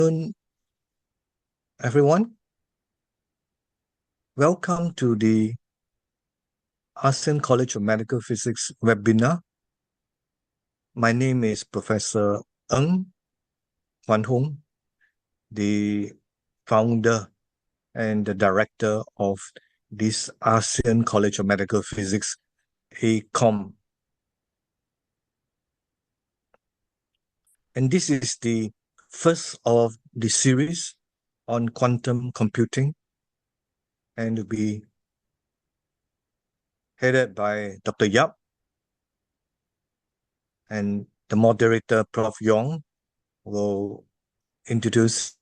afternoon, everyone. Welcome to the ASEAN College of Medical Physics webinar. My name is Professor Ng Wan Hong, the founder and the director of this ASEAN College of Medical Physics, ACOMP. And this is the first of the series on quantum computing, and will be headed by Dr. Yap, and the moderator, Prof. Yong, will introduce.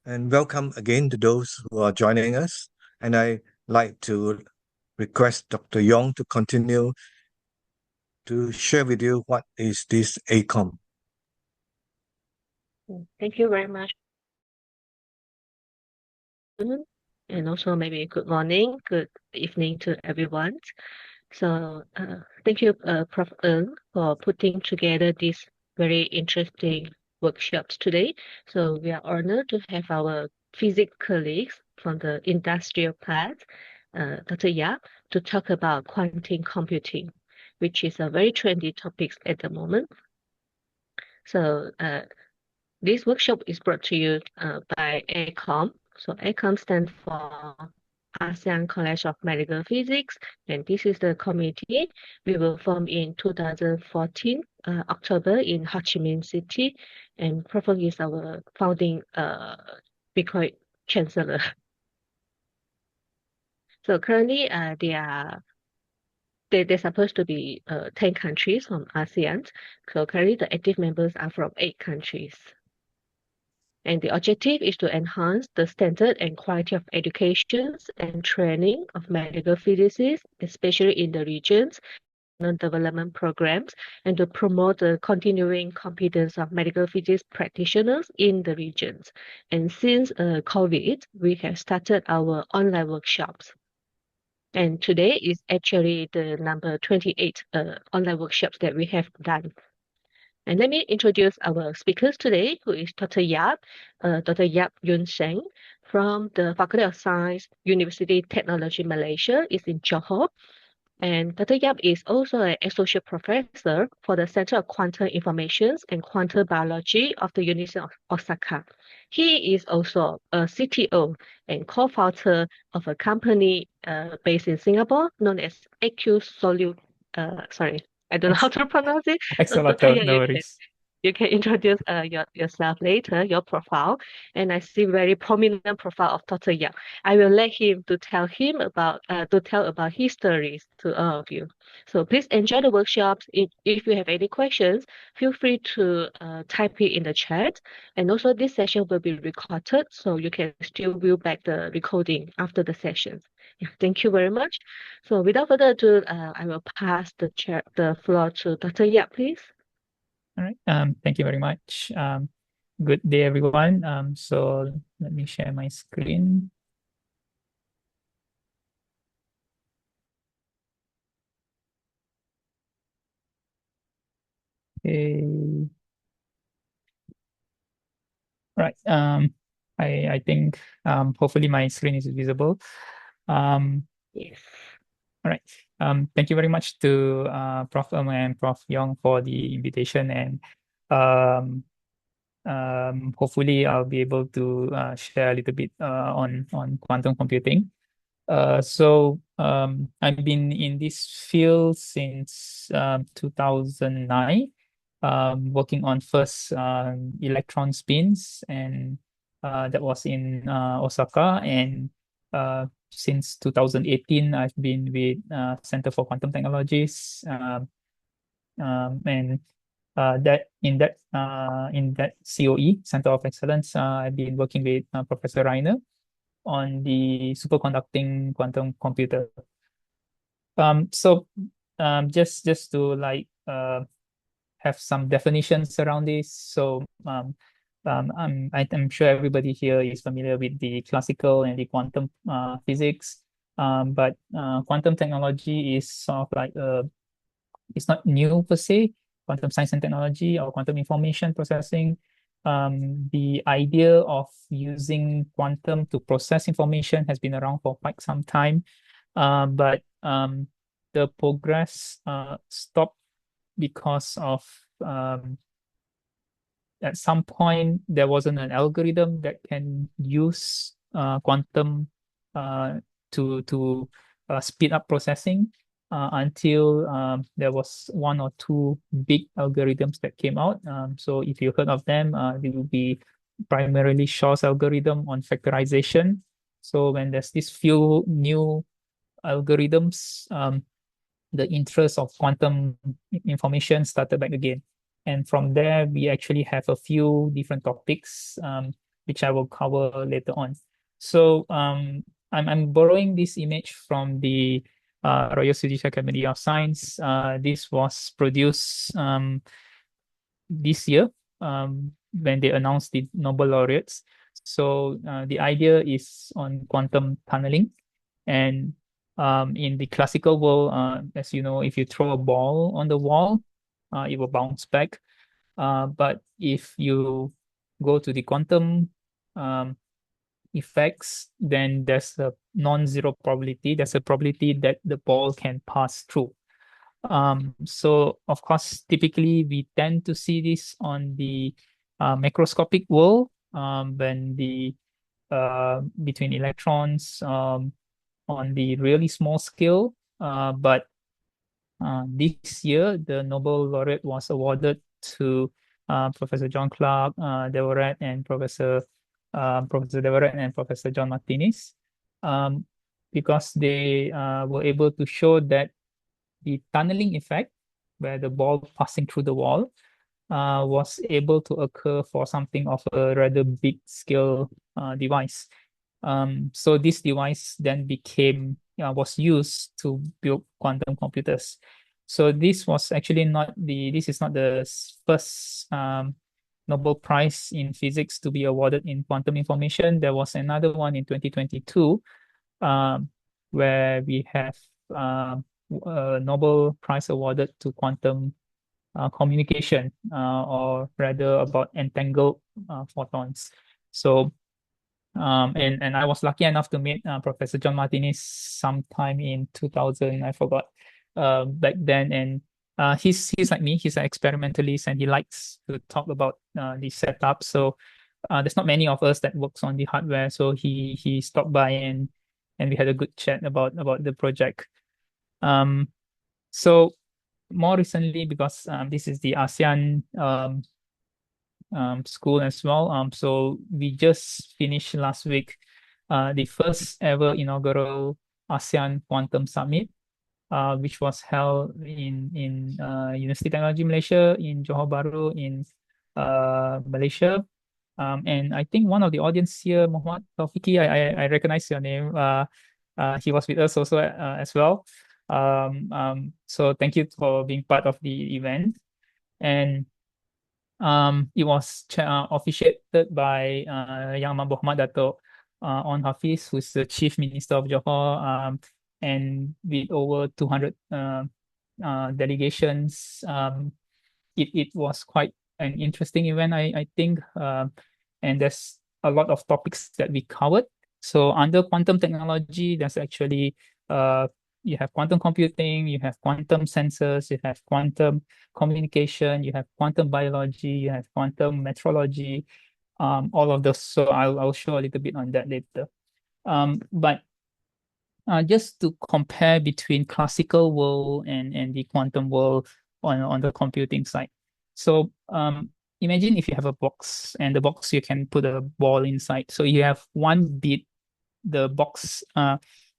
And welcome again to those who are joining us. And I like to request Dr. Yong to continue to share with you what is this ACOMP. Thank you very much. And also maybe good morning, good evening to everyone. So thank you, Prof. Ng, for putting together these very interesting workshops today. So we are honored to have our physics colleagues from the industrial part, Dr. Yap, to talk about quantum computing, which is a very trendy topic at the moment. So this workshop is brought to you by ACOMP. So ACOMP stands for ASEAN College of Medical Physics, and this is the committee we will form in 2014 October in Ho Chi Minh City, and Prof. is our founding chancellor. So currently, they're supposed to be 10 countries from ASEAN. So currently, the active members are from 8 countries. And the objective is to enhance the standard and quality of education and training of medical physicists, especially in the regions, development programs, and to promote the continuing competence of medical physics practitioners in the regions. And since COVID, we have started our online workshops. And today is actually the number 28 online workshops that we have done. And let me introduce our speakers today, who is Dr. Yap, Dr. Yap Yun Seng from the Faculty of Science, University Technology Malaysia, is in Johor. And Dr. Yap is also an associate professor for the Center of Quantum Information and Quantum Biology of the University of Osaka. He is also a CTO and co-founder of a company based in Singapore known as I don't know how to pronounce it. Excellent, Dr. no worries. You can introduce yourself later, your profile, and I see very prominent profile of Dr. Yap. I will let him to tell about his stories to all of you. So please enjoy the workshops. If you have any questions, feel free to type it in the chat. And also this session will be recorded, so you can still view back the recording after the sessions. Yeah, thank you very much. So without further ado, I will pass the floor to Dr. Yap, please. All right. Thank you very much. Good day, everyone. So let me share my screen. Okay. Right. I think hopefully my screen is visible. Yes. All right. Thank you very much to Prof. and Prof. Yong for the invitation, and hopefully I'll be able to share a little bit on quantum computing. I've been in this field since 2009, working on first electron spins, and that was in Osaka. And since 2018, I've been with Center for Quantum Technologies, and that in that COE, Center of Excellence, I've been working with Professor Reiner on the superconducting quantum computer. Just to like have some definitions around this. So I'm sure everybody here is familiar with the classical and the quantum physics, but quantum technology is sort of like it's not new per se, quantum science and technology or quantum information processing. The idea of using quantum to process information has been around for quite some time, but the progress stopped because of at some point there wasn't an algorithm that can use quantum to speed up processing until there was one or two big algorithms that came out. So if you heard of them, they will be primarily Shaw's algorithm on factorization. So when there's these few new algorithms, the interest of quantum information started back again. And from there, we actually have a few different topics, which I will cover later on. So I'm borrowing this image from the Royal Swedish Academy of Science. This was produced this year when they announced the Nobel laureates. So the idea is on quantum tunneling. And in the classical world, as you know, if you throw a ball on the wall, it will bounce back. But if you go to the quantum effects, then there's a non-zero probability. There's a probability that the ball can pass through. So of course, typically we tend to see this on the macroscopic world when the between electrons on the really small scale. But this year, the Nobel laureate was awarded to Professor John Clark Devoret and Professor Devoret and Professor John Martinez, because they were able to show that the tunneling effect, where the ball passing through the wall, was able to occur for something of a rather big scale device. So this device then was used to build quantum computers. So this was actually this is not the first Nobel Prize in physics to be awarded in quantum information. There was another one in 2022 where we have a Nobel Prize awarded to quantum communication, or rather about entangled photons. So and I was lucky enough to meet Professor John Martinez sometime in 2000, I forgot, back then. And he's like me, he's an experimentalist, and he likes to talk about the setup. So there's not many of us that works on the hardware. So he stopped by and we had a good chat about the project. So more recently, because this is the ASEAN school as well. So we just finished last week the first ever inaugural ASEAN Quantum Summit, which was held in University Technology Malaysia in Johor Bahru in Malaysia. And I think one of the audience here, Muhammad Taufiki, I recognize your name. He was with us also as well. So thank you for being part of the event. And it was officiated by Yang Amat Muhammad Dato' On Hafiz, who's the Chief Minister of Johor, and with over 200 delegations. It was quite an interesting event, I think, and there's a lot of topics that we covered. So under quantum technology, there's actually you have quantum computing, you have quantum sensors, you have quantum communication, you have quantum biology, you have quantum metrology, all of those. So I'll show a little bit on that later. But just to compare between classical world and the quantum world on the computing side. So imagine if you have a box, and the box you can put a ball inside. So you have one bit, the box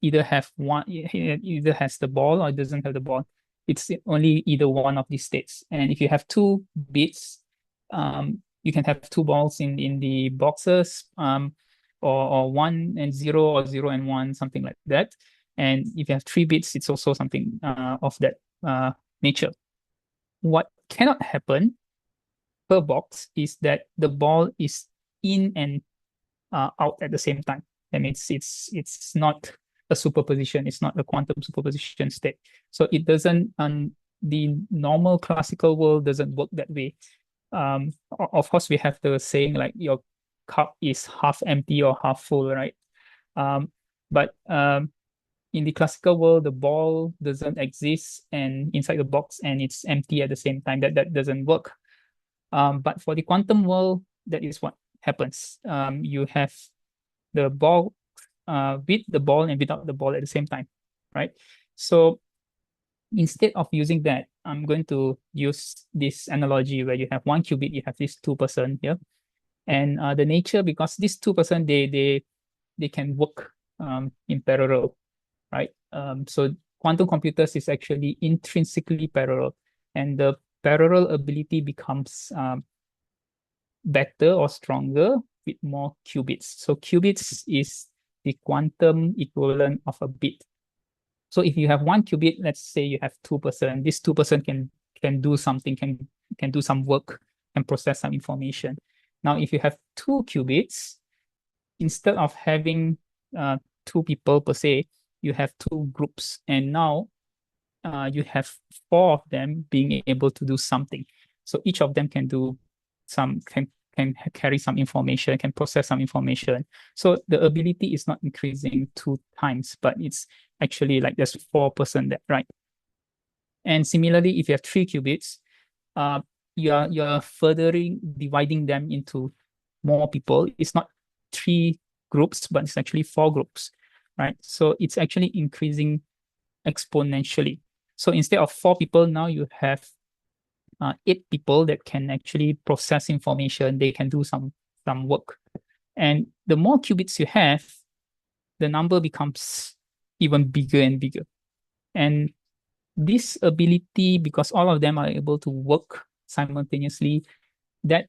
either has the ball or it doesn't have the ball. It's only either one of these states. And if you have two bits, you can have two balls in the boxes, or 1 and 0, or 0 and 1, something like that. And if you have 3 bits, it's also something of that nature. What cannot happen per box is that the ball is in and out at the same time. That means it's not a superposition. It's not a quantum superposition state. So it doesn't the normal classical world doesn't work that way. Of course, we have the saying like your cup is half empty or half full, right? But in the classical world, the ball doesn't exist and inside the box and it's empty at the same time. That doesn't work. But for the quantum world, that is what happens. You have the ball with the ball and without the ball at the same time, right? So instead of using that, I'm going to use this analogy where you have one qubit, you have this two-person here. And the nature, because these two-person, they can work in parallel, right? So quantum computers is actually intrinsically parallel, and the parallel ability becomes better or stronger with more qubits. So qubits is the quantum equivalent of a bit. So if you have one qubit, let's say you have two-person, this two-person can do something, can do some work, can process some information. Now, if you have two qubits, instead of having two people per se, you have two groups, and now you have four of them being able to do something. So each of them can do can carry some information, can process some information. So the ability is not increasing 2 times, but it's actually like there's 4% there, right? And similarly, if you have 3 qubits, you're furthering dividing them into more people. It's not 3 groups, but it's actually 4 groups, right? So it's actually increasing exponentially. So instead of 4 people, now you have 8 people that can actually process information. They can do some work. And the more qubits you have, the number becomes even bigger and bigger. And this ability, because all of them are able to work simultaneously, that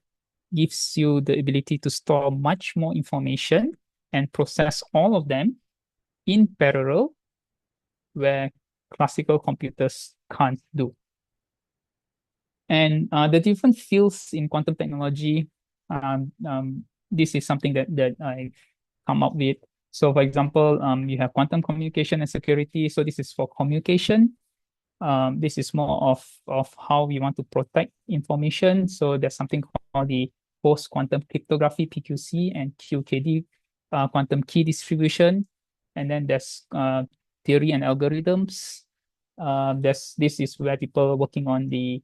gives you the ability to store much more information and process all of them in parallel, where classical computers can't do. And the different fields in quantum technology, this is something that I come up with. So for example, you have quantum communication and security. So this is for communication. This is more of how we want to protect information. So there's something called the post-quantum cryptography, PQC, and QKD, quantum key distribution. And then there's theory and algorithms. This is where people are working on the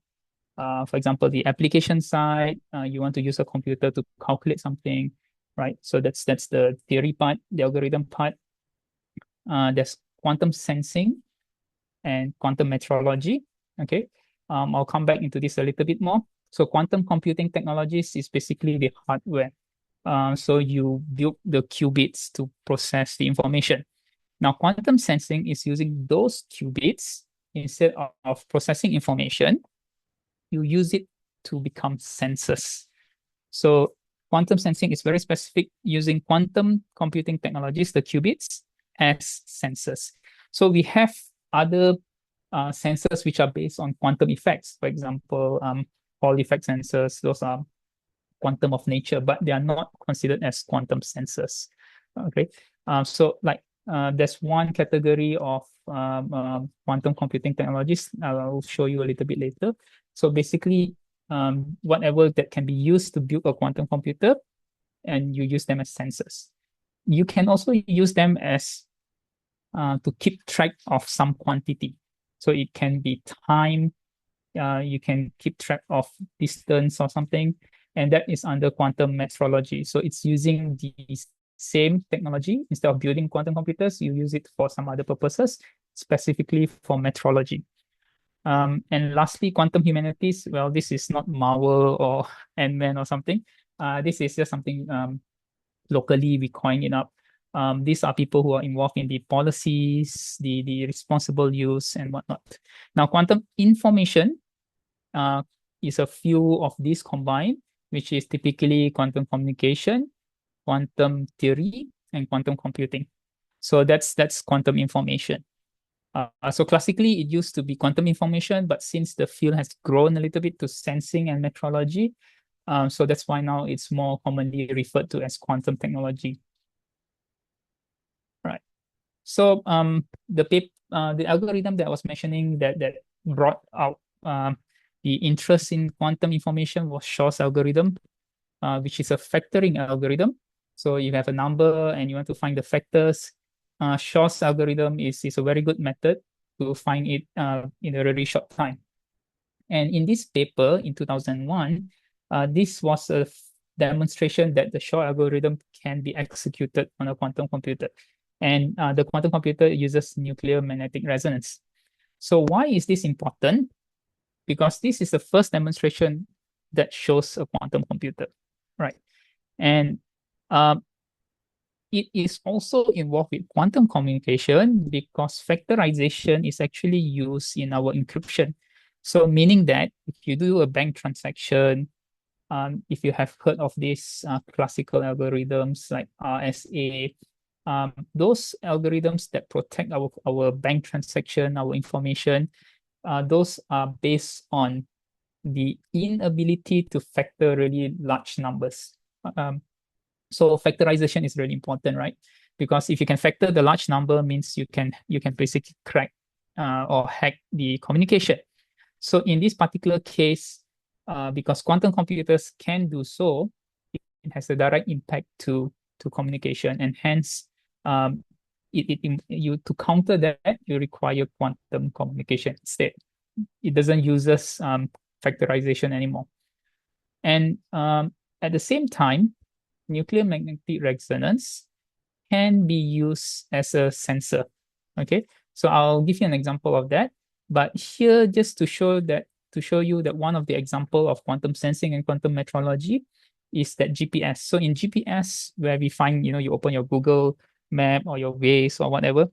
for example, the application side. You want to use a computer to calculate something, right? So that's the theory part, the algorithm part. There's quantum sensing and quantum metrology. Okay, I'll come back into this a little bit more. So quantum computing technologies is basically the hardware. So you build the qubits to process the information. Now, quantum sensing is using those qubits instead of processing information. You use it to become sensors. So quantum sensing is very specific, using quantum computing technologies, the qubits, as sensors. So we have other sensors which are based on quantum effects. For example, Hall effect sensors, those are quantum of nature, but they are not considered as quantum sensors. Okay, so like there's one category of quantum computing technologies I'll show you a little bit later. So basically, whatever that can be used to build a quantum computer, and you use them as sensors. You can also use them as to keep track of some quantity. So it can be time. You can keep track of distance or something, and that is under quantum metrology. So it's using the same technology. Instead of building quantum computers, you use it for some other purposes, specifically for metrology. And lastly, quantum humanities. Well, this is not Marvel or Ant-Man or something. This is just something locally we coin it up. These are people who are involved in the policies, the responsible use, and whatnot. Now, quantum information is a few of these combined, which is typically quantum communication, quantum theory, and quantum computing. So that's quantum information. So classically, it used to be quantum information, but since the field has grown a little bit to sensing and metrology, so that's why now it's more commonly referred to as quantum technology. Right. So the algorithm that I was mentioning that brought out the interest in quantum information was Shor's algorithm, which is a factoring algorithm. So you have a number and you want to find the factors. Shor's algorithm is a very good method to find it in a very short time. And in this paper in 2001, this was a demonstration that the Shor algorithm can be executed on a quantum computer. And the quantum computer uses nuclear magnetic resonance. So why is this important? Because this is the first demonstration that shows a quantum computer, right? And it is also involved with quantum communication because factorization is actually used in our encryption. So meaning that if you do a bank transaction, if you have heard of these classical algorithms like RSA, those algorithms that protect our bank transaction, our information, those are based on the inability to factor really large numbers. So factorization is really important, right? Because if you can factor the large number, means you can basically crack or hack the communication. So in this particular case, because quantum computers can do so, it has a direct impact to communication, and hence you to counter that, you require quantum communication instead. It doesn't use factorization anymore. And at the same time, nuclear magnetic resonance can be used as a sensor. Okay, so I'll give you an example of that. But here, just to show you that one of the example of quantum sensing and quantum metrology is that GPS. So in GPS, where we find, you open your Google map or your Waze or whatever,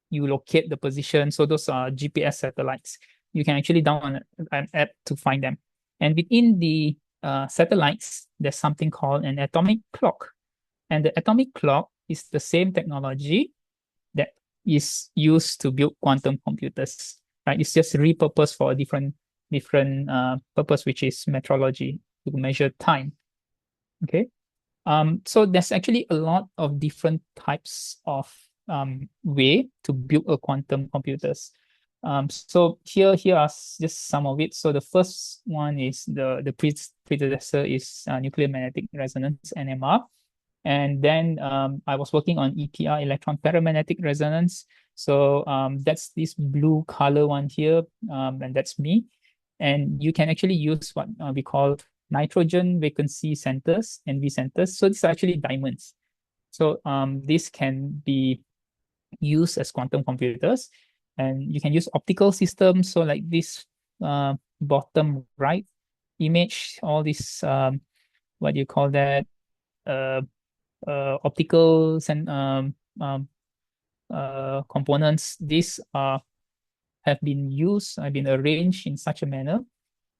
you locate the position. So those are GPS satellites. You can actually download an app to find them. And within the satellites, there's something called an atomic clock. And the atomic clock is the same technology that is used to build quantum computers, right? It's just repurposed for a different purpose, which is metrology, to measure time. Okay. So there's actually a lot of different types of way to build a quantum computers. So here are just some of it. So the first one is the predecessor is nuclear magnetic resonance, NMR. And then I was working on EPR, electron paramagnetic resonance. So that's this blue color one here, and that's me. And you can actually use what we call nitrogen vacancy centers, NV centers. So these are actually diamonds. So this can be used as quantum computers, and you can use optical systems. So like this bottom right image, all these what do you call that? Optical components. These have been arranged in such a manner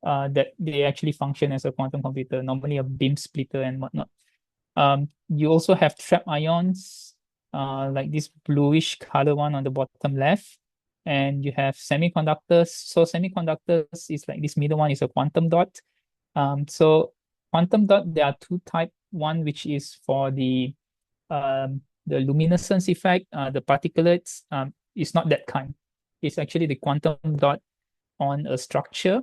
that they actually function as a quantum computer, normally a beam splitter and whatnot. You also have trapped ions, like this bluish color one on the bottom left, and you have semiconductors. So semiconductors is like this middle one is a quantum dot. So quantum dot, there are two types. One which is for the luminescence effect, the particulates. Is not that kind. It's actually the quantum dot on a structure,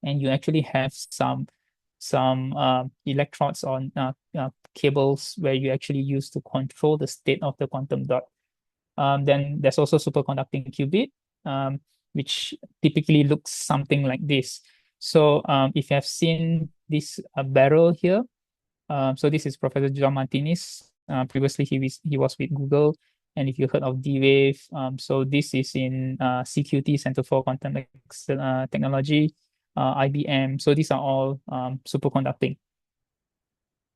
and you actually have some electrodes on cables where you actually use to control the state of the quantum dot. Then there's also superconducting qubit, which typically looks something like this. So if you have seen this barrel here, so this is Professor John Martinez. Previously, he was with Google. And if you heard of D-Wave, so this is in CQT, Center for Quantum Technology, IBM. So these are all superconducting.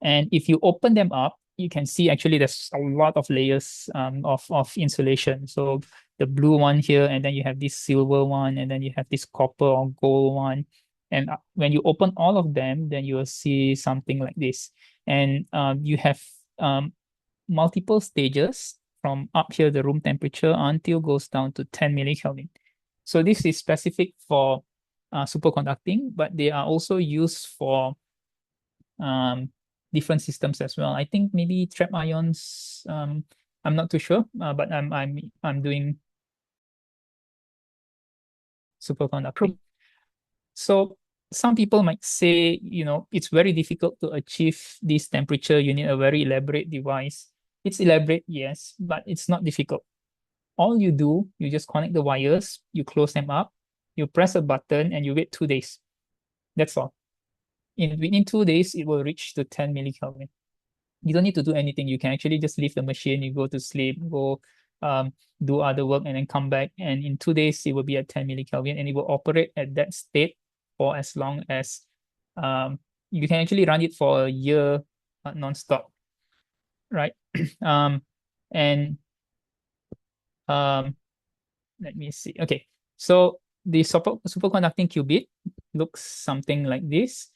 And if you open them up, you can see actually there's a lot of layers of insulation. So the blue one here, and then you have this silver one, and then you have this copper or gold one. And when you open all of them, then you will see something like this. And you have multiple stages from up here, the room temperature, until goes down to 10 millikelvin. So this is specific for superconducting, but they are also used for different systems as well. I think maybe trapped ions. I'm not too sure, but I'm doing superconducting. So some people might say, it's very difficult to achieve this temperature. You need a very elaborate device. It's elaborate, yes, but it's not difficult. All you do, you just connect the wires, you close them up, you press a button, and you wait 2 days. That's all. Within 2 days, it will reach to 10 millikelvin. You don't need to do anything. You can actually just leave the machine, you go to sleep, go do other work, and then come back. And in 2 days, it will be at 10 millikelvin, and it will operate at that state for as long as you can actually run it for a year non-stop, right? And let me see. Okay, so the superconducting qubit looks something like this.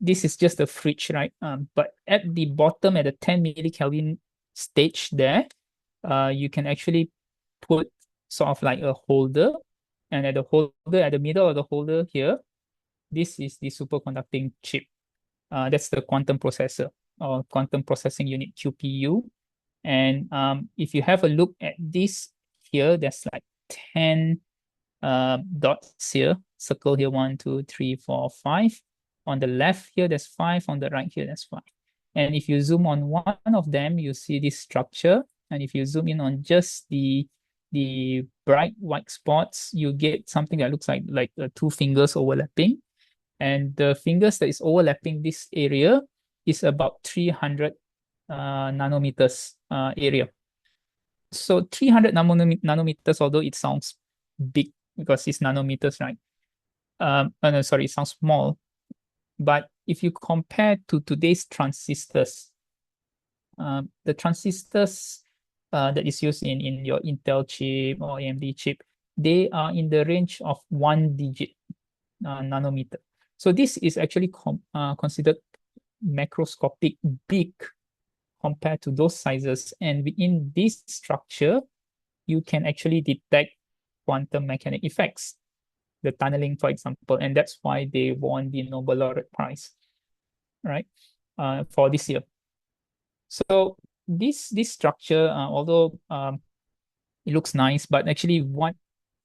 This is just a fridge, right? But at the bottom, at the 10 millikelvin stage there, you can actually put sort of like a holder, and at the middle of the holder here, this is the superconducting chip. That's the quantum processor or quantum processing unit, QPU. And if you have a look at this here, there's like 10 dots here, circle here, 1, 2, 3, 4, 5. On the left here, there's 5. On the right here, there's 5. And if you zoom on one of them, you see this structure. And if you zoom in on just the bright white spots, you get something that looks like 2 fingers overlapping. And the fingers that is overlapping this area is about 300 nanometers area. So 300 nanometers, although it sounds big because it's nanometers, right? No, sorry, it sounds small. But if you compare to today's transistors, the transistors that is used in your Intel chip or AMD chip, they are in the range of 1 digit nanometer. So this is actually considered macroscopic big compared to those sizes. And within this structure, you can actually detect quantum mechanic effects, the tunneling, for example, and that's why they won the Nobel Laureate Prize, right, for this year. So this structure, although it looks nice, but actually what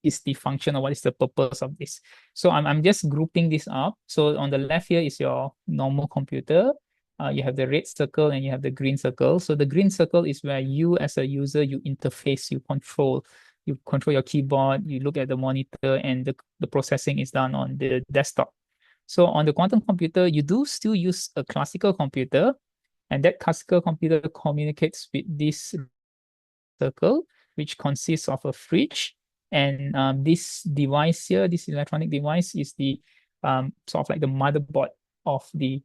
is the function or what is the purpose of this? So I'm just grouping this up. So on the left here is your normal computer. You have the red circle and you have the green circle. So the green circle is where you as a user, you interface, you control your keyboard, you look at the monitor, and the processing is done on the desktop. So on the quantum computer, you do still use a classical computer, and that classical computer communicates with this circle, which consists of a fridge. And this device here, this electronic device, is the sort of like the motherboard of the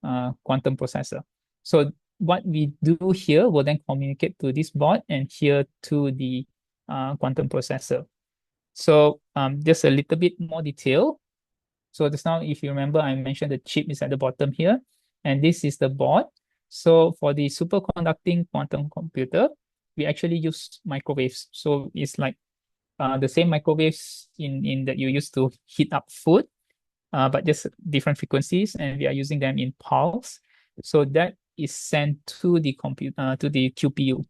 quantum processor. So what we do here will then communicate to this board and here to the quantum processor. So just a little bit more detail. So just now, if you remember, I mentioned the chip is at the bottom here, and this is the board. So for the superconducting quantum computer, we actually use microwaves. So it's like the same microwaves in that you use to heat up food, but just different frequencies, and we are using them in pulse. So that is sent to the QPU,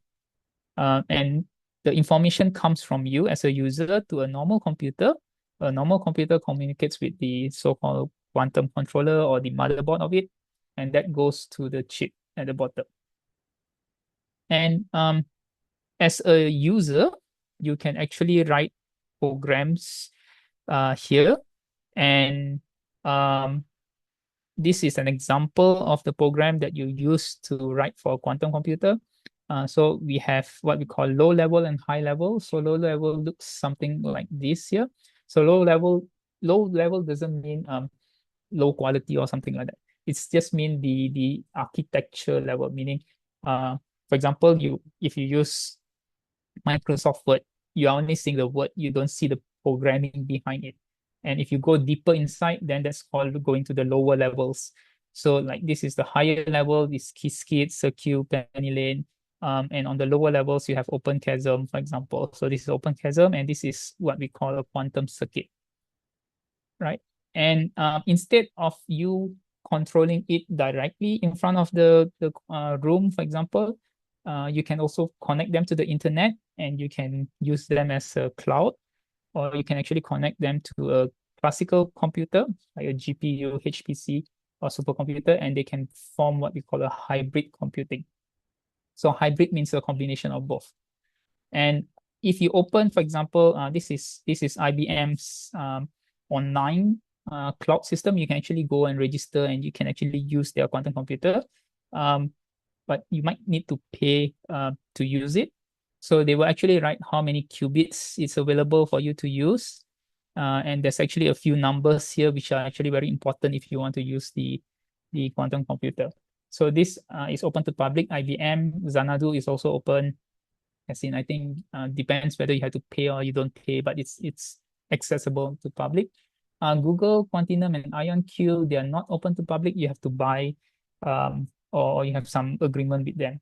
and the information comes from you as a user to a normal computer. A normal computer communicates with the so-called quantum controller or the motherboard of it, and that goes to the chip at the bottom. And as a user, you can actually write programs here, and this is an example of the program that you use to write for a quantum computer. So we have what we call low level and high level. So low level looks something like this here. So low level doesn't mean low quality or something like that. It's just mean the architecture level, meaning for example, if you use Microsoft Word, you are only seeing the word, you don't see the programming behind it. And if you go deeper inside, then that's called going to the lower levels. So like this is the higher level, this Qiskit, Circuit, Penny Lane. And on the lower levels, you have Open Chasm, for example. So this is Open Chasm, and this is what we call a quantum circuit, right? And instead of you controlling it directly in front of the room, for example, you can also connect them to the internet, and you can use them as a cloud. or you can actually connect them to a classical computer, like a GPU, HPC, or supercomputer, and they can form what we call a hybrid computing. So hybrid means a combination of both. And if you open, for example, this is IBM's online cloud system. You can actually go and register, and you can actually use their quantum computer. But you might need to pay to use it. So they will actually write how many qubits it's available for you to use. And there's actually a few numbers here which are actually very important if you want to use the quantum computer. So this is open to public. IBM Xanadu is also open. As in, I think depends whether you have to pay or you don't pay, but it's accessible to public. Google, Quantinuum, and IonQ, they are not open to public. You have to buy or you have some agreement with them.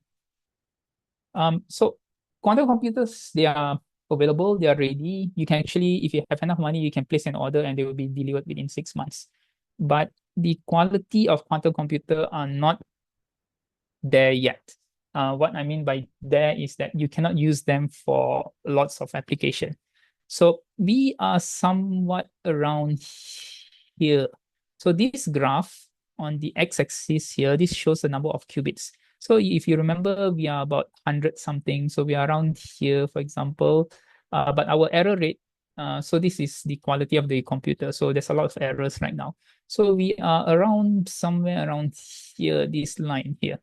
So quantum computers, they are available, they are ready. You can actually, if you have enough money, you can place an order and they will be delivered within 6 months. But the quality of quantum computer are not there yet. What I mean by there is that you cannot use them for lots of application. So we are somewhat around here. So this graph on the x-axis here, this shows the number of qubits. So if you remember, we are about 100 something. So we are around here, for example. But our error rate, so this is the quality of the computer. So there's a lot of errors right now. So we are around somewhere around here, this line here.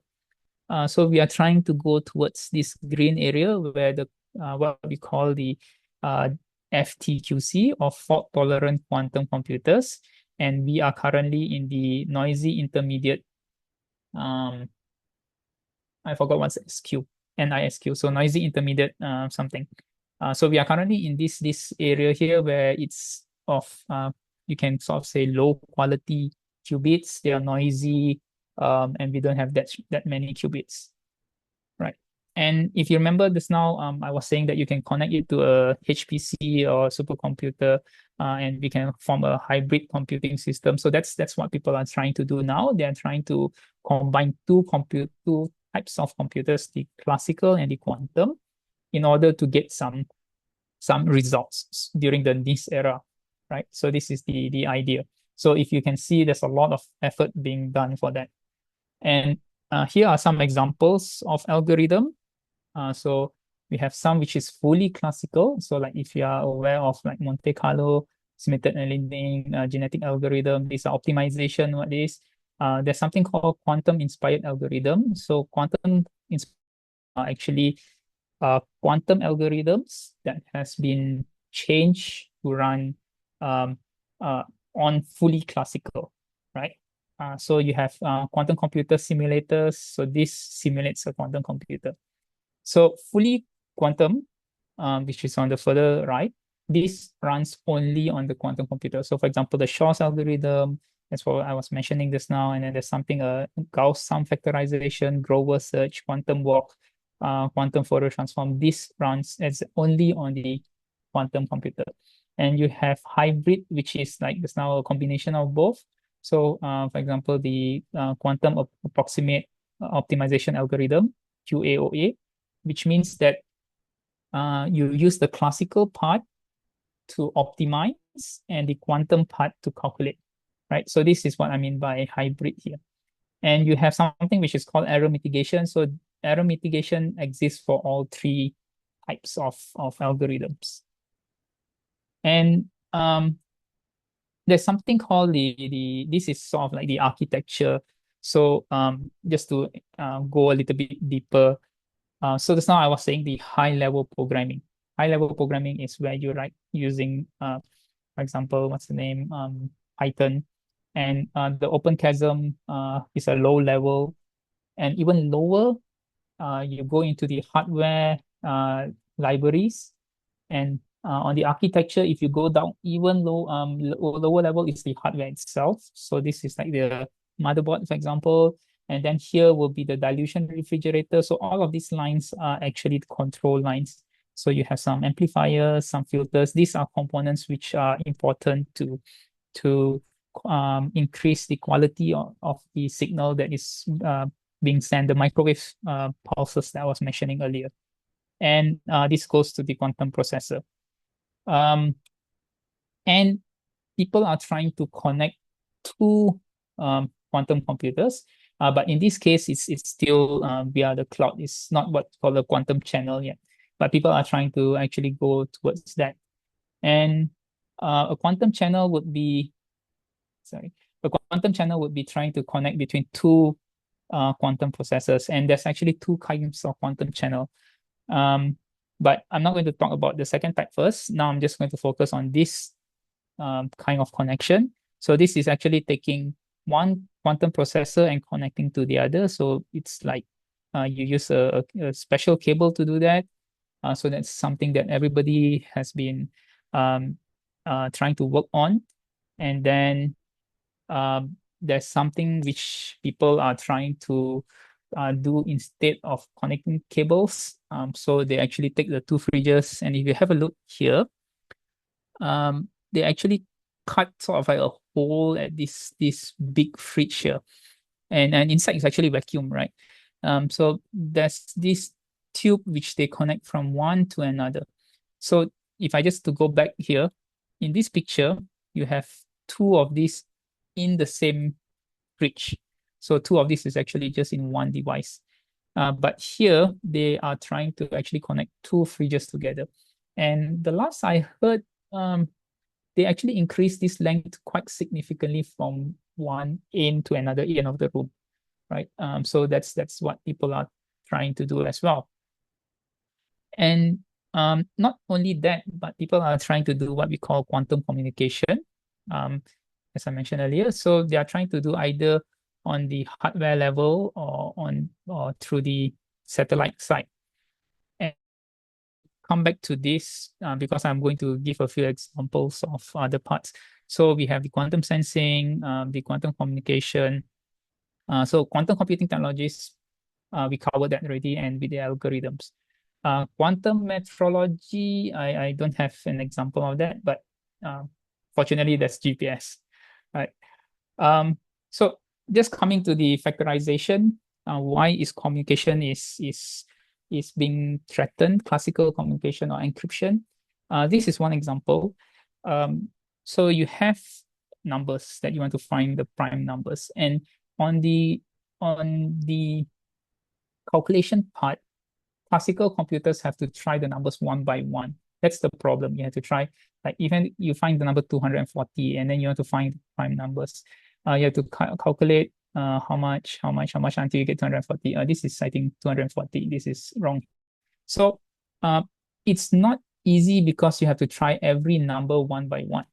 So we are trying to go towards this green area where the what we call the FTQC, or fault tolerant quantum computers, and we are currently in the noisy intermediate. I forgot what's SQ, NISQ. So noisy intermediate something. So we are currently in this area here where it's of you can sort of say low quality qubits. They are noisy. And we don't have that many qubits, right? And if you remember just now, I was saying that you can connect it to a HPC or supercomputer, and we can form a hybrid computing system. So that's what people are trying to do now. They are trying to combine two types of computers, the classical and the quantum, in order to get some results during the NIS era, right? So this is the idea. So if you can see, there's a lot of effort being done for that. And here are some examples of algorithm. So we have some which is fully classical. So like if you are aware of like Monte Carlo, Smith-Learning, genetic algorithm, these are optimization, what is. There's something called quantum inspired algorithm. So quantum are actually quantum algorithms that has been changed to run on fully classical, right? So you have quantum computer simulators. So this simulates a quantum computer. So fully quantum, which is on the further right, this runs only on the quantum computer. So for example, the Shor's algorithm, that's what I was mentioning just now. And then there's something, Gauss sum factorization, Grover search, quantum walk, quantum Fourier transform. This runs as only on the quantum computer. And you have hybrid, which is like just now a combination of both. So, for example, the quantum approximate optimization algorithm, QAOA, which means that you use the classical part to optimize and the quantum part to calculate, right? So this is what I mean by hybrid here. And you have something which is called error mitigation. So error mitigation exists for all three types of algorithms. And there's something called this is sort of like the architecture. So just to go a little bit deeper. So just now I was saying the high-level programming. High-level programming is where you write using, for example, what's the name? Python. And the OpenQASM is a low level. And even lower, you go into the hardware libraries. And on the architecture, if you go down even lower level is the hardware itself. So this is like the motherboard, for example, and then here will be the dilution refrigerator. So all of these lines are actually the control lines. So you have some amplifiers, some filters. These are components which are important to increase the quality of the signal that is being sent, the microwave pulses that I was mentioning earlier. And this goes to the quantum processor. And people are trying to connect two quantum computers, but in this case, it's still via the cloud. It's not what's called a quantum channel yet, but people are trying to actually go towards that. And a quantum channel would be, a quantum channel would be trying to connect between two quantum processors, and there's actually two kinds of quantum channel. But I'm not going to talk about the second type first. Now I'm just going to focus on this kind of connection. So this is actually taking one quantum processor and connecting to the other. So it's like you use a special cable to do that. So that's something that everybody has been trying to work on. And then there's something which people are trying to do instead of connecting cables. So they actually take the two fridges, and if you have a look here, they actually cut sort of like a hole at this big fridge here, and inside is actually vacuum, right? So there's this tube which they connect from one to another. So if I just to go back here, in this picture, you have two of these in the same fridge. So two of these is actually just in one device. But here they are trying to actually connect two fridges together. And the last I heard, they actually increased this length quite significantly from one end to another end of the room, right? So that's what people are trying to do as well. And not only that, but people are trying to do what we call quantum communication, as I mentioned earlier. So they are trying to do either on the hardware level or through the satellite side. And come back to this because I'm going to give a few examples of other parts. So we have the quantum sensing, the quantum communication. So quantum computing technologies, we covered that already, and with the algorithms. Quantum metrology, I don't have an example of that, but fortunately, that's GPS, right? So just coming to the factorization, why is communication is being threatened, classical communication or encryption? This is one example. So you have numbers that you want to find the prime numbers, and on the calculation part, classical computers have to try the numbers one by one. That's the problem. You have to try, like even you find the number 240, and then you want to find prime numbers. You have to calculate how much until you get 240. This is citing 240. This is wrong. So it's not easy because you have to try every number one by one.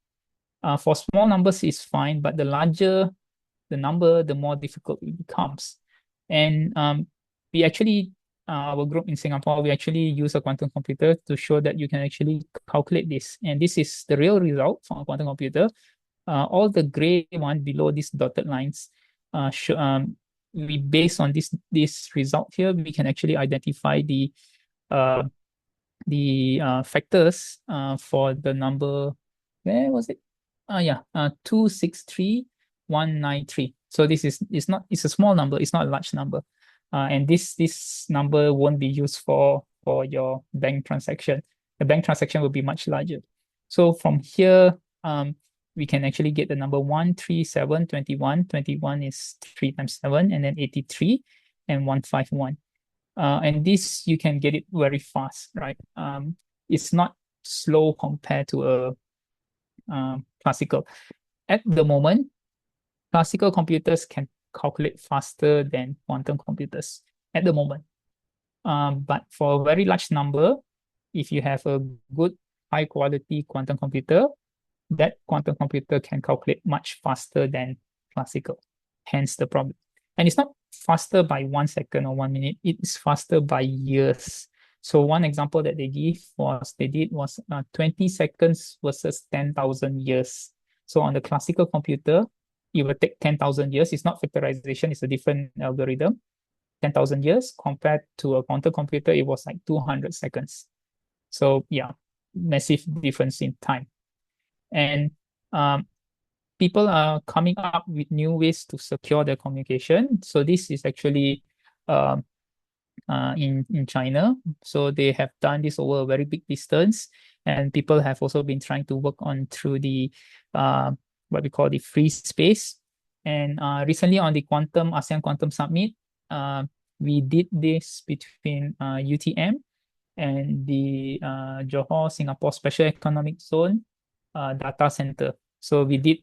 For small numbers, it's fine, but the larger the number, the more difficult it becomes. And we actually, our group in Singapore, we actually use a quantum computer to show that you can actually calculate this. And this is the real result from a quantum computer. All the gray one below these dotted lines, we based on this result here, we can actually identify the factors for the number. Where was it? 263193. So this is it's a small number. It's not a large number, and this number won't be used for your bank transaction. The bank transaction will be much larger. So from here, we can actually get the number 13721. 21 is 3 times 7, and then 83 and 151. And this you can get it very fast, right? It's not slow compared to a classical. At the moment, classical computers can calculate faster than quantum computers at the moment. But for a very large number, if you have a good high quality quantum computer, that quantum computer can calculate much faster than classical. Hence the problem. And it's not faster by 1 second or 1 minute, it is faster by years. So one example that they did was 20 seconds versus 10,000 years. So on the classical computer, it would take 10,000 years. It's not factorization, it's a different algorithm. 10,000 years compared to a quantum computer, it was like 200 seconds. So yeah, massive difference in time. And people are coming up with new ways to secure their communication. So this is actually in China. So they have done this over a very big distance, and people have also been trying to work on through the what we call the free space. And recently on the ASEAN Quantum Summit, we did this between UTM and the Johor Singapore Special Economic Zone data center. So we did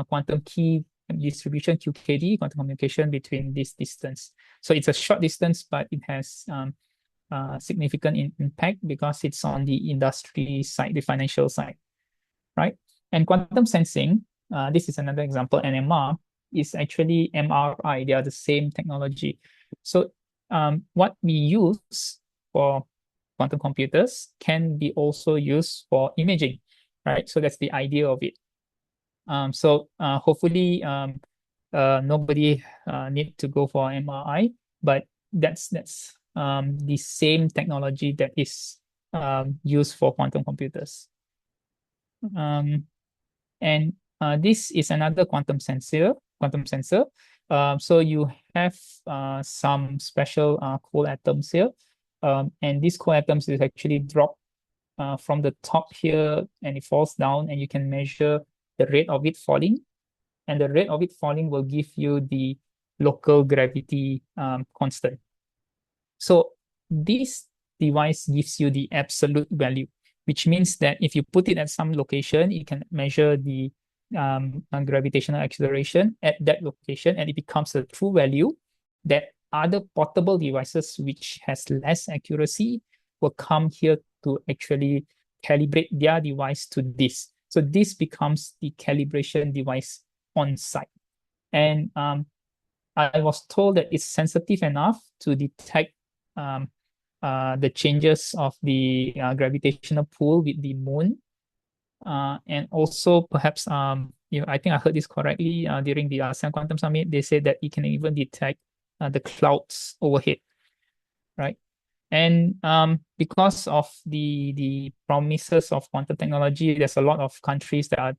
quantum key distribution, QKD, quantum communication between this distance. So it's a short distance, but it has significant impact because it's on the industry side, the financial side, right? And quantum sensing, this is another example, NMR, is actually MRI. They are the same technology. So what we use for quantum computers can be also used for imaging, right? So that's the idea of it. So hopefully nobody need to go for MRI, but that's the same technology that is used for quantum computers. And this is another quantum sensor. So you have some special cold atoms here, and these cold atoms is actually dropped from the top here, and it falls down, and you can measure the rate of it falling, and the rate of it falling will give you the local gravity constant. So this device gives you the absolute value, which means that if you put it at some location, it can measure the gravitational acceleration at that location, and it becomes a true value that other portable devices which has less accuracy will come here to actually calibrate their device to this. So this becomes the calibration device on site. And I was told that it's sensitive enough to detect the changes of the gravitational pull with the moon. And also perhaps, I think I heard this correctly during the ASEAN Quantum Summit, they said that it can even detect the clouds overhead, right? And because of the promises of quantum technology, there's a lot of countries that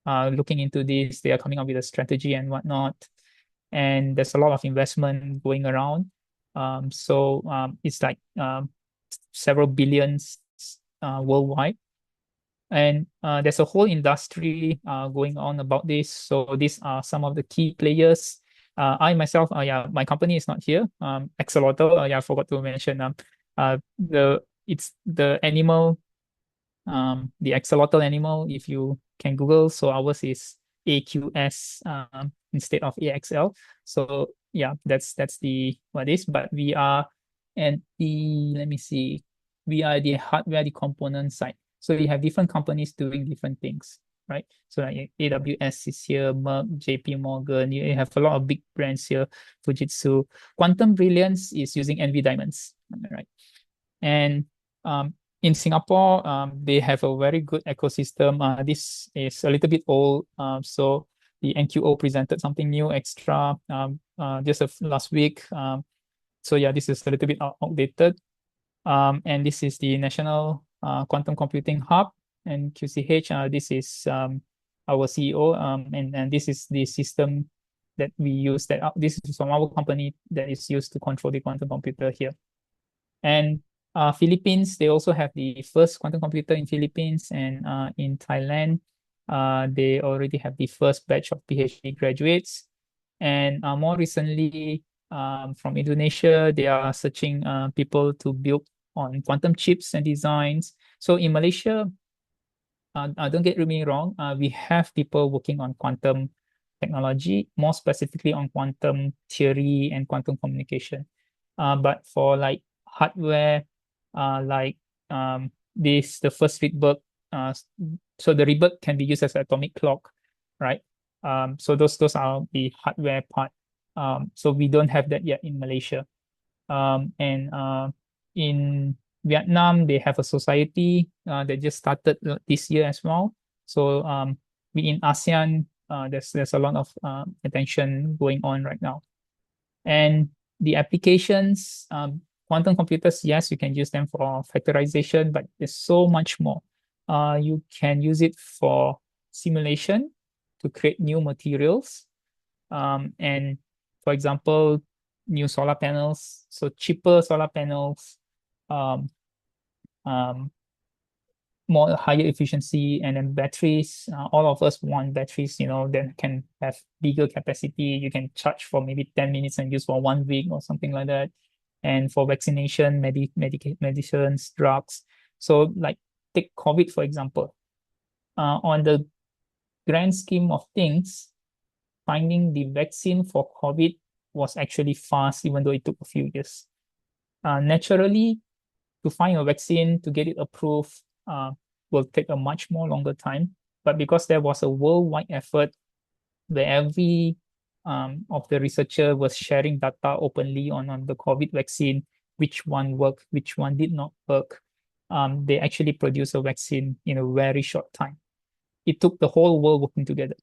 are looking into this. They are coming up with a strategy and whatnot. And there's a lot of investment going around. So it's like several billions worldwide. And there's a whole industry going on about this. So these are some of the key players. I myself, my company is not here. Axolotl, I forgot to mention. It's the animal, the axolotl animal. If you can Google, so ours is AQS instead of AXL. So yeah, that's the what is. But we are and the let me see, we are the hardware, the component side. So you have different companies doing different things, right? So like AWS is here, Merck, JP Morgan. You have a lot of big brands here, Fujitsu. Quantum Brilliance is using NV diamonds, right? And in Singapore, they have a very good ecosystem. This is a little bit old, so the NQO presented something new, extra, just last week. So yeah, this is a little bit outdated. And this is the National Quantum Computing Hub, and QCH. This is our CEO, and this is the system that we use. This is from our company that is used to control the quantum computer here. And Philippines, they also have the first quantum computer in Philippines, and in Thailand, they already have the first batch of PhD graduates. And more recently, from Indonesia, they are searching people to build on quantum chips and designs. So in Malaysia, don't get me wrong, we have people working on quantum technology, more specifically on quantum theory and quantum communication. But for like hardware, like the first Rydberg, so the Rydberg can be used as an atomic clock, right? So those are the hardware part. So we don't have that yet in Malaysia. And in Vietnam, they have a society that just started this year as well. So we in ASEAN, there's a lot of attention going on right now. And the applications, quantum computers, yes, you can use them for factorization, but there's so much more. You can use it for simulation to create new materials. And for example, new solar panels, so cheaper solar panels, more higher efficiency, and then batteries. All of us want batteries, that can have bigger capacity. You can charge for maybe 10 minutes and use for 1 week or something like that. And for vaccination, medicines, drugs. So like take COVID, for example. On the grand scheme of things, finding the vaccine for COVID was actually fast, even though it took a few years. Naturally, to find a vaccine, to get it approved, will take a much more longer time. But because there was a worldwide effort where every of the researcher was sharing data openly on the COVID vaccine, which one worked, which one did not work, they actually produced a vaccine in a very short time. It took the whole world working together.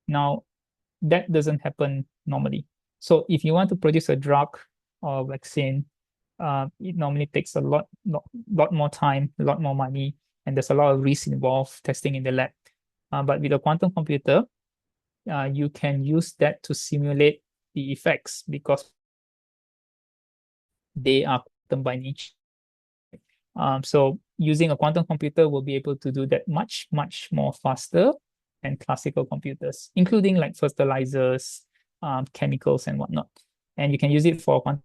Now, that doesn't happen normally. So if you want to produce a drug or vaccine, it normally takes a lot more time, a lot more money, and there's a lot of risk involved testing in the lab. But with a quantum computer, you can use that to simulate the effects because they are quantum by nature. So using a quantum computer will be able to do that much more faster than classical computers, including like fertilizers, chemicals, and whatnot. And you can use it for quantum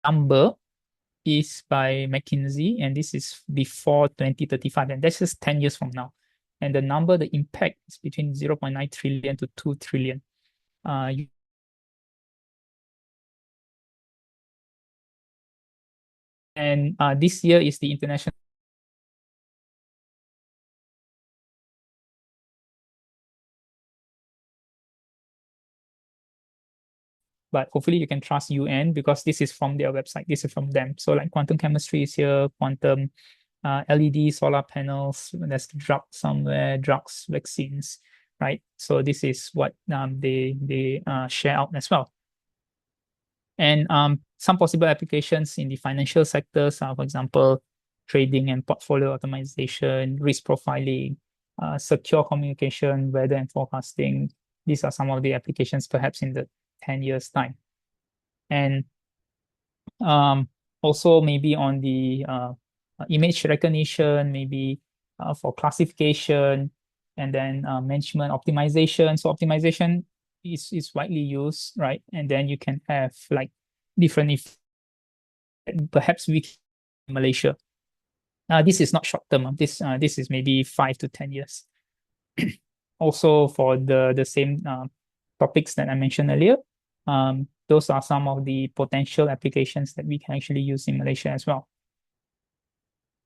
number is by McKinsey, and this is before 2035, and that's just 10 years from now. And the number, the impact is between 0.9 trillion to 2 trillion. And this year is the International. But hopefully you can trust UN because this is from their website. This is from them. So like quantum chemistry is here, quantum LED, solar panels, there's drug somewhere, drugs, vaccines, right? So this is what they share out as well. And some possible applications in the financial sectors are, for example, trading and portfolio optimization, risk profiling, secure communication, weather and forecasting. These are some of the applications perhaps in the 10 years time. And also maybe on the image recognition, maybe for classification, and then management optimization. So optimization is widely used, right? And then you can have like different perhaps we in Malaysia. This is not short term. This is maybe 5 to 10 years. Also for the same topics that I mentioned earlier, those are some of the potential applications that we can actually use in Malaysia as well.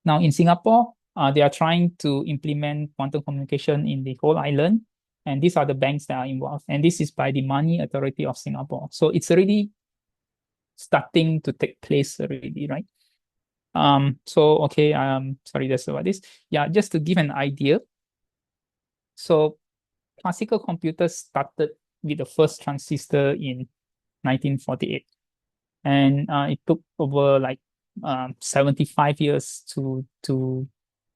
Now in Singapore, they are trying to implement quantum communication in the whole island. And these are the banks that are involved. And this is by the Money Authority of Singapore. So it's already starting to take place already, right? So, okay, sorry, that's about this. Yeah, just to give an idea. So classical computers started with the first transistor in 1948. And it took over like 75 years to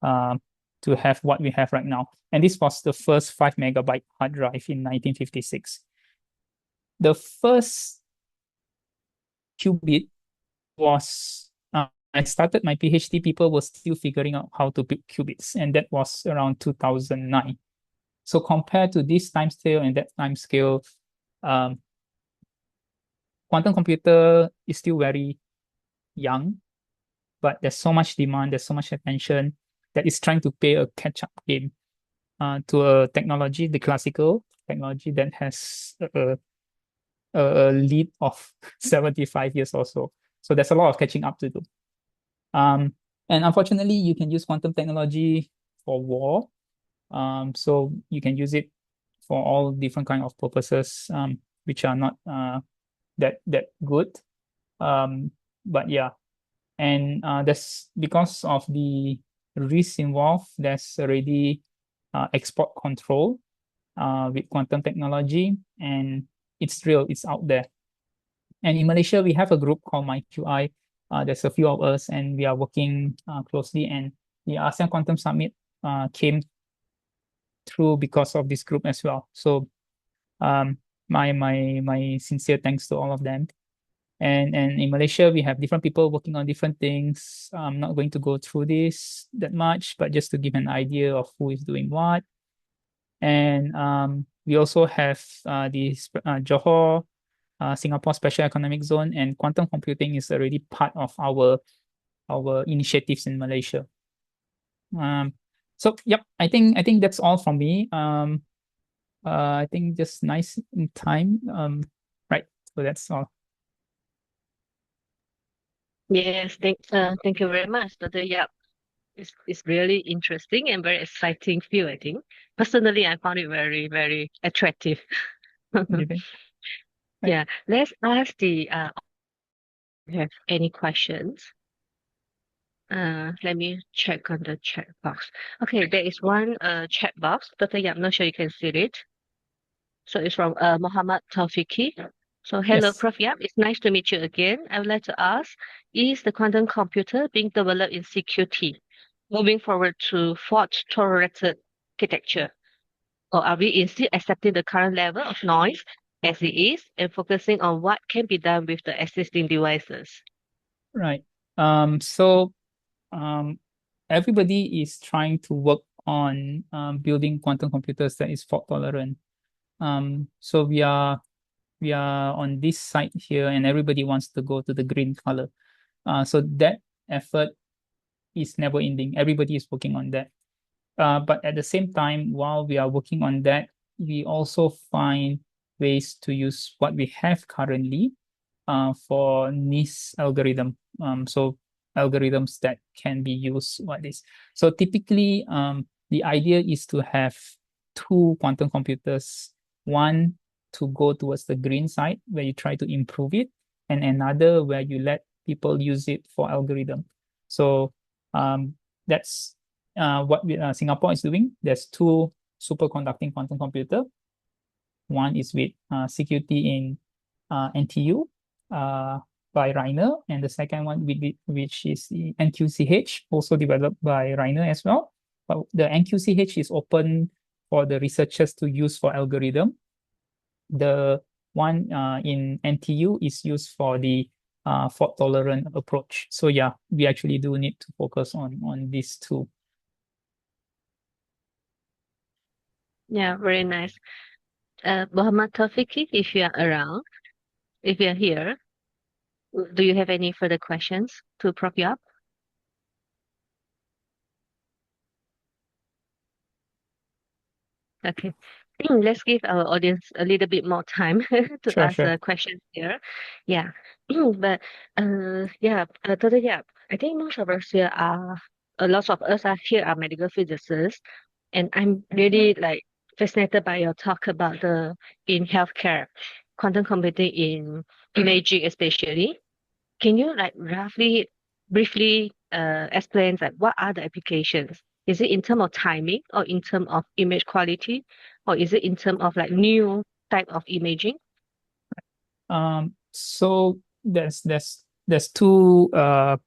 have what we have right now. And this was the first 5 megabyte hard drive in 1956. The first qubit was, I started my PhD, people were still figuring out how to build qubits, and that was around 2009. So compared to this time scale and that time scale, quantum computer is still very young, but there's so much demand, there's so much attention that it's trying to play a catch-up game to a technology, the classical technology that has a lead of 75 years or so. So there's a lot of catching up to do. And unfortunately, you can use quantum technology for war. So you can use it for all different kind of purposes, which are not that good. But yeah, and that's because of the risk involved. There's already export control with quantum technology, and it's real, it's out there. And in Malaysia, we have a group called MyQI. There's a few of us, and we are working closely, and the ASEAN Quantum Summit came through because of this group as well. So my sincere thanks to all of them. And in Malaysia, we have different people working on different things. I'm not going to go through this that much, but just to give an idea of who is doing what. And we also have the Johor, Singapore Special Economic Zone, and quantum computing is already part of our initiatives in Malaysia. So yep, I think that's all from me. I think just nice in time. Right. So that's all. Yes, thank you very much, Dr. Yap. It's really interesting and very exciting field, I think. Personally, I found it very, very attractive. You think? Right. Yeah, let's ask the have any questions. Let me check on the chat box. Okay, there is one chat box. Dr. Yap, not sure you can see it. So it's from Muhammad Taufiki. So hello, Yes. Prof. Yap. It's nice to meet you again. I would like to ask, is the quantum computer being developed in CQT moving forward to fault-tolerated architecture? Or are we instead accepting the current level of noise as it is and focusing on what can be done with the existing devices? Right. So everybody is trying to work on building quantum computers that is fault tolerant. So we are on this side here, and everybody wants to go to the green color. So that effort is never ending. Everybody is working on that. But at the same time, while we are working on that, we also find ways to use what we have currently for NIS algorithm. So algorithms that can be used like this. So typically, the idea is to have two quantum computers, one to go towards the green side where you try to improve it, and another where you let people use it for algorithm. So that's what Singapore is doing. There's two superconducting quantum computer. One is with CQT in NTU by Rainer, and the second one which is the NQCH, also developed by Rainer as well. But the NQCH is open for the researchers to use for algorithm. The one in NTU is used for the fault tolerant approach. So yeah, we actually do need to focus on these two. Yeah, very nice. Muhammad Taufiki, if you are around, if you are here, do you have any further questions to Prof. Yap? Okay. Let's give our audience a little bit more time to Sure, ask sure. questions here. Yeah. But yeah, Dr. Yap, I think most of us here are, a lot of us are here are medical physicists, and I'm really like fascinated by your talk about the in healthcare, quantum computing in imaging especially. Can you like roughly, briefly explain like what are the applications? Is it in terms of timing or in terms of image quality, or is it in terms of like new type of imaging? So there's two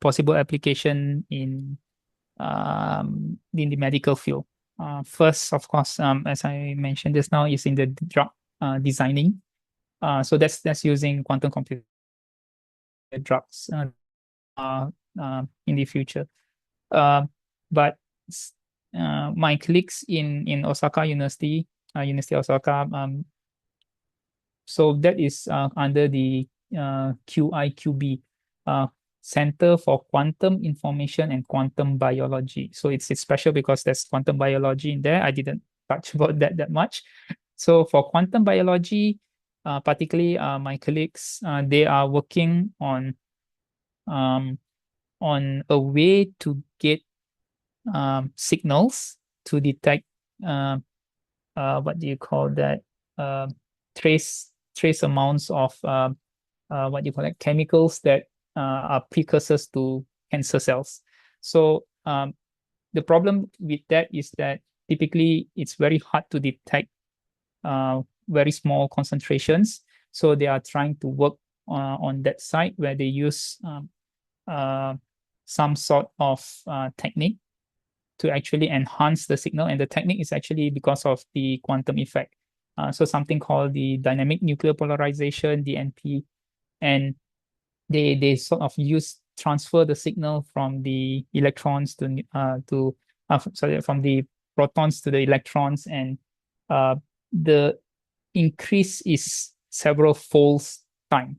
possible application in the medical field. First, of course, as I mentioned just now, is in the drug designing. So that's using quantum computer drugs in the future. But my colleagues in Osaka University, University of Osaka, so that is under the QIQB, Center for Quantum Information and Quantum Biology. So it's special because there's quantum biology in there. I didn't touch about that much. So for quantum biology, particularly my colleagues, they are working on a way to get signals to detect what do you call that, trace amounts of what you call it, chemicals that are precursors to cancer cells. So the problem with that is that typically it's very hard to detect very small concentrations. So they are trying to work on that side where they use some sort of technique to actually enhance the signal, and the technique is actually because of the quantum effect. So something called the dynamic nuclear polarization, DNP, and they sort of transfer the signal from the electrons from the protons to the electrons, and the increase is several folds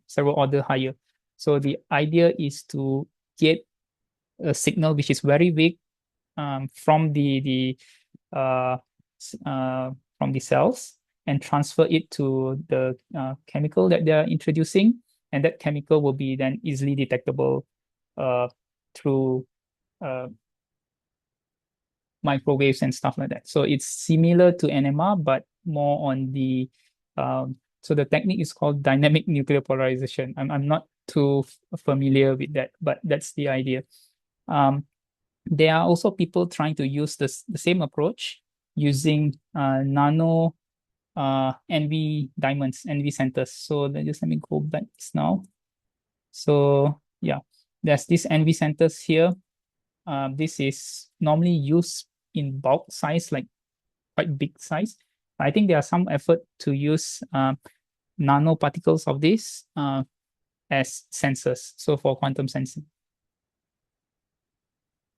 several order higher. So the idea is to get a signal which is very weak from the cells, and transfer it to the chemical that they're introducing, and that chemical will be then easily detectable through microwaves and stuff like that. So it's similar to NMR, but more on the so the technique is called dynamic nuclear polarization. I'm not too familiar with that, but that's the idea. There are also people trying to use the same approach using nano NV diamonds, NV centers. So let me go back this now. So yeah, there's this NV centers here. This is normally used in bulk size, like quite big size. I think there are some effort to use nanoparticles of this as sensors, so for quantum sensing.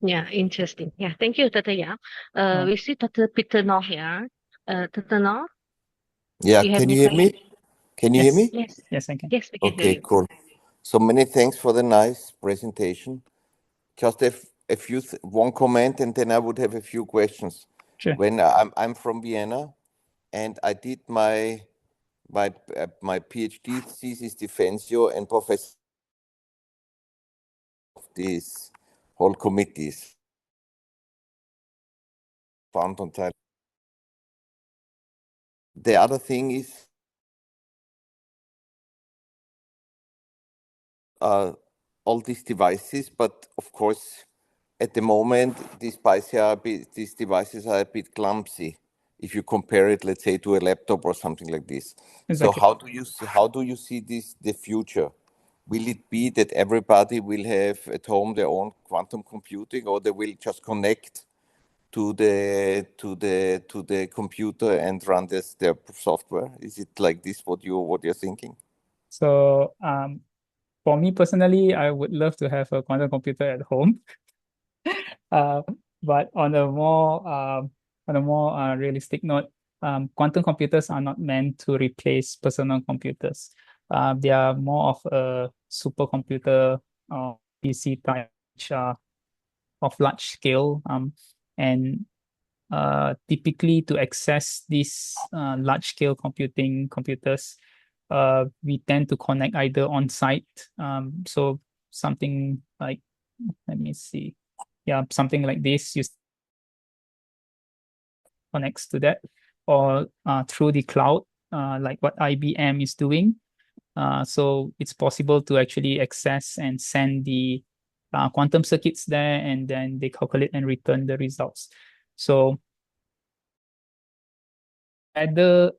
Yeah, interesting. Yeah, thank you, Dr. Yang. We see Dr. Peter Nor here. Dr. Nor, Yeah, do you have can you any hear me? questions? Can you hear me? Yes. Yes, I can. Yes, we can hear Okay, you. cool. So many thanks for the nice presentation. Just a few one comment, and then I would have a few questions. Sure. When I'm from Vienna, and I did my PhD thesis defensio and professor of these whole committees. Found on time. The other thing is all these devices, but of course, at the moment, these devices are a bit clumsy if you compare it, let's say, to a laptop or something like this. Exactly. So how do you see the future? Will it be that everybody will have at home their own quantum computing, or they will just connect to the computer and run their software? Is it like this what you're thinking? So for me personally, I would love to have a quantum computer at home. But on a more realistic note, quantum computers are not meant to replace personal computers. They are more of a supercomputer or PC type, which are of large scale. And typically to access these large scale computers, we tend to connect either on site. So something like, let me see. Yeah, something like this, you connects to that, or through the cloud, like what IBM is doing. So it's possible to actually access and send the quantum circuits there, and then they calculate and return the results. So either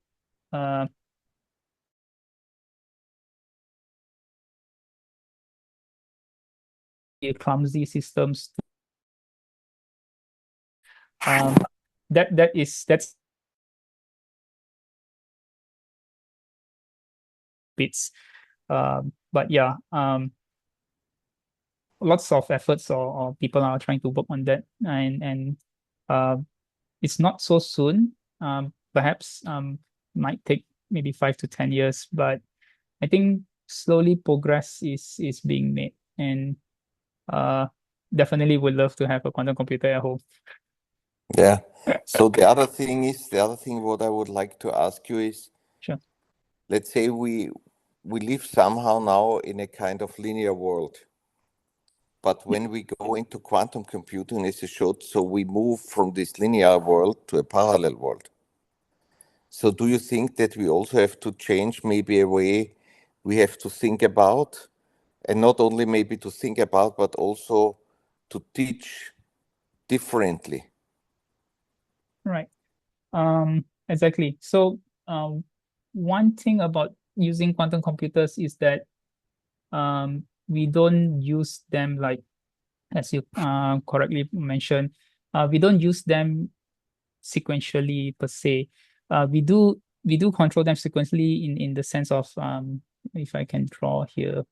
clumsy systems, that's bits. But yeah, lots of efforts or people are trying to work on that, and it's not so soon. Perhaps might take maybe 5 to 10 years, but I think slowly progress is being made, and definitely would love to have a quantum computer at home. Yeah. So the other thing what I would like to ask you is, Sure. Let's say we live somehow now in a kind of linear world. But when we go into quantum computing, as you showed, so we move from this linear world to a parallel world. So do you think that we also have to change maybe a way we have to think about, and not only maybe to think about, but also to teach differently? Right. Exactly. So one thing about using quantum computers is that we don't use them like, as you correctly mentioned, We don't use them sequentially per se. We do control them sequentially in the sense of if I can draw here.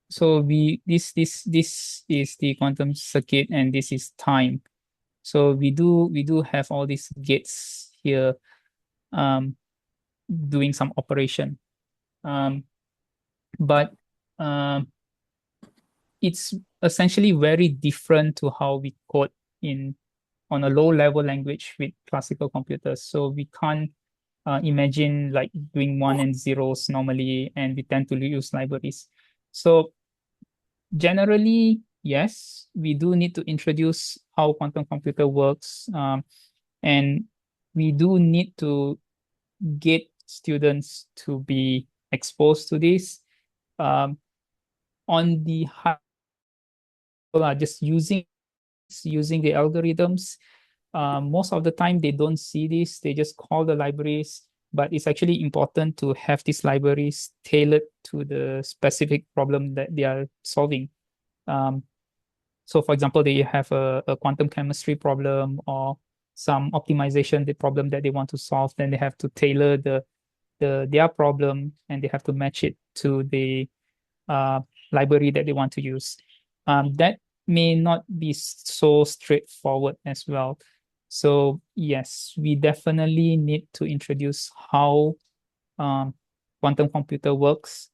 So this is the quantum circuit, and this is time. So we do have all these gates here doing some operation. But it's essentially very different to how we code on a low level language with classical computers. So we can't imagine like doing 1 and 0s normally, and we tend to use libraries. So generally, yes, we do need to introduce how quantum computer works, and we do need to get students to be exposed to this. On the high, just using the algorithms. Most of the time, they don't see this. They just call the libraries, but it's actually important to have these libraries tailored to the specific problem that they are solving. So for example, they have a quantum chemistry problem or some optimization the problem that they want to solve, then they have to tailor their problem, and they have to match it to the library that they want to use. That may not be so straightforward as well. So yes, we definitely need to introduce how quantum computer works.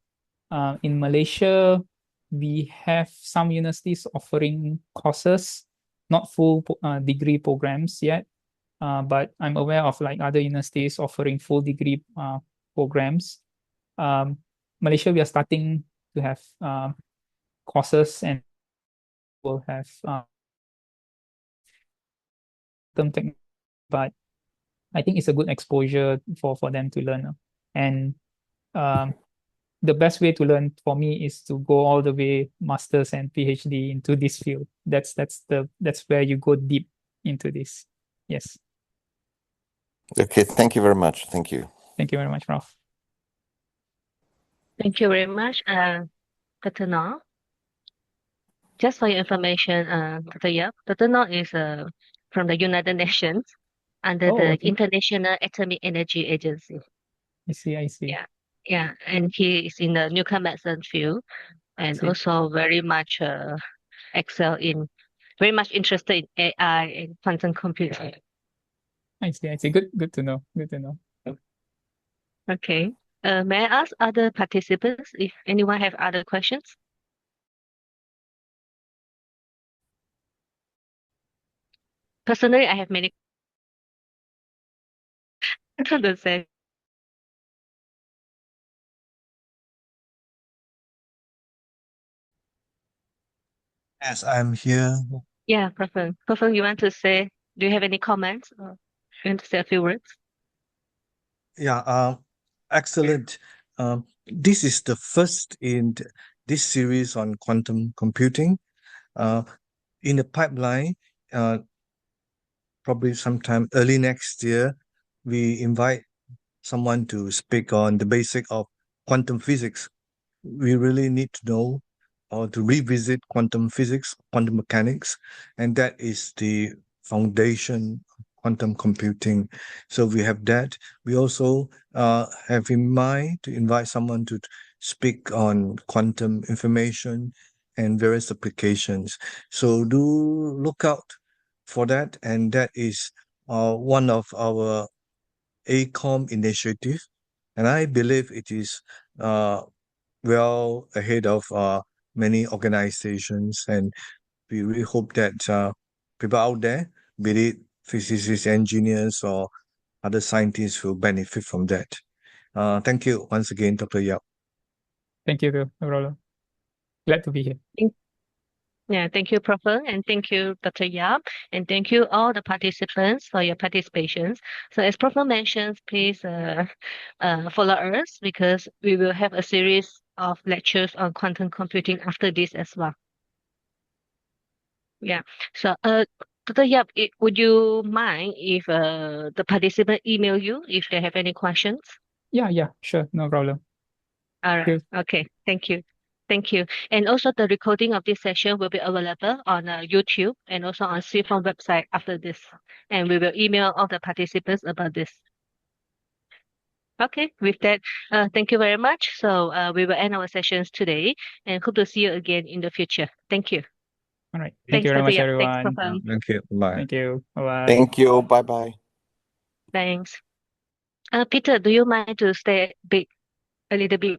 In Malaysia, we have some universities offering courses, not full degree programs yet, but I'm aware of like other universities offering full degree programs. Malaysia, we are starting to have courses, and will have technique, but I think it's a good exposure for them to learn. And the best way to learn for me is to go all the way masters and PhD into this field. That's where you go deep into this. Yes. Okay, thank you very much. Thank you. Thank you very much, Ralph. Thank you very much, Dr. Nor. Just for your information, Dr. Yap, Dr. Nor is from the United Nations under the Okay. International Atomic Energy Agency. I see. Yeah, and he is in the nuclear medicine field, and also very much very much interested in AI and quantum computing. I see. Good to know. Okay. May I ask other participants if anyone have other questions? Personally, I have many the same. Yes, I'm here. Yeah, Professor. Professor, you want to say, do you have any comments? Or you want to say a few words? Yeah, excellent. This is the first in this series on quantum computing. In the pipeline, probably sometime early next year, we invite someone to speak on the basic of quantum physics. We really need to know or to revisit quantum physics, quantum mechanics, and that is the foundation of quantum computing. So we have that. We also have in mind to invite someone to speak on quantum information and various applications. So do look out for that, and that is one of our ACOMP initiative, and I believe it is well ahead of many organizations, and we really hope that people out there, be it physicists, engineers, or other scientists, will benefit from that. Thank you once again, Dr. Yap. Thank you, Rolo. Glad to be here. Yeah, thank you, Professor, and thank you, Dr. Yap, and thank you all the participants for your participation. So as Professor mentions, please follow us because we will have a series of lectures on quantum computing after this as well. Yeah. So Dr. Yap, would you mind if the participant email you if they have any questions? Yeah, sure, no problem. All right. Good. Okay. Thank you. Thank you. And also the recording of this session will be available on YouTube and also on CFON website after this. And we will email all the participants about this. Okay, with that, thank you very much. So we will end our sessions today and hope to see you again in the future. Thank you. All right. Thanks, Thank you very much, Dr. Yap. Thanks, everyone. Prof. Thank you. Bye. Thank you. Bye-bye. Thank you. Bye bye. Thanks. Peter, do you mind to stay a little bit